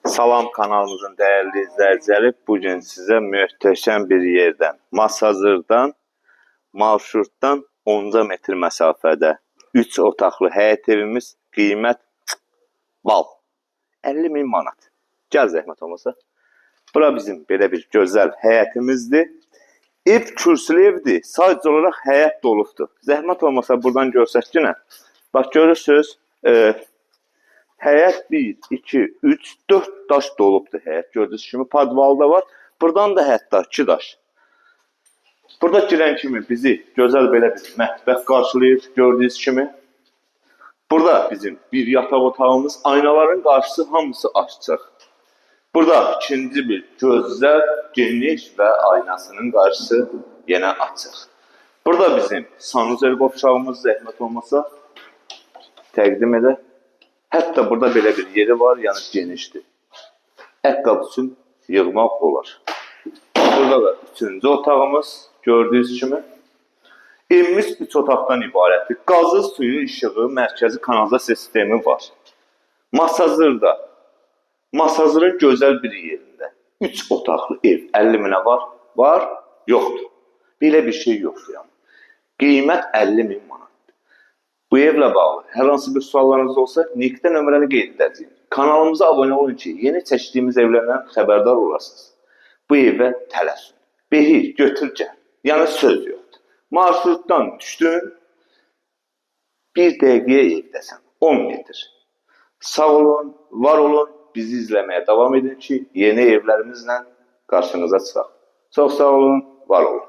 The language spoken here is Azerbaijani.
Salam kanalımızın değerli izleyicileri. Bugün size muhteşem bir yerden, Masazırdan, marşrutdan 10 metr mesafede 3 otaqlı həyət evimiz, qiymət bal 50.000 manat. Gəl zəhmət olmasa. Bura bizim belə bir gözəl həyətimizdir. Ev kürsülü evdir. Sadəcə olaraq həyət dolubdur. Zəhmət olmasa buradan görsək ki, nə? Bax görürsünüz, həyət 1, 2, 3, 4 daş dolubdur həyət. Gördüyünüz kimi padvalda var. Buradan da hətta 2 daş. Burada girən kimi bizi gözəl belə bir mətbəx qarşılayır. Gördüyünüz kimi. Burada bizim bir yataq otağımız. Aynaların qarşısı hamısı açıq. Burada ikinci bir gözəl, geniş və aynasının qarşısı yenə açıq. Burada bizim sanuzel qovşağımız zəhmət olmasa təqdim edə. Hətta burada belə bir yeri var, yəni genişdir. Ayaqqabı üçün yığmaq olar. Burada da üçüncü otağımız gördüyünüz kimi. Evimiz 3 otaqdan ibarətdir. Qazı, suyu, işığı, mərkəzi kanalizasiya sistemi var. Masazırın gözəl bir yerində 3 otaqlı ev 50.000'ə var? Var, yoxdur. Belə bir şey yoxdur yəni. Qiymət 50.000 manatdır. Bu evlə bağlı hər hansı bir suallarınız olsa, nickdə nömrəni qeyd edəcəyim. Kanalımıza abunə olun ki, yeni çəkdiyimiz evlərdən xəbərdar olasınız. Bu evə tələsin. Behi, götür gəl. Yəni söz yoxdur. Marşrutdan düşdün, bir dəqiqəyə evdəsən. 10 metr. Sağ olun, var olun. Bizi izləməyə davam edin ki, yeni evlərimizlə qarşınıza çıxaq. Çox sağ olun, var olun.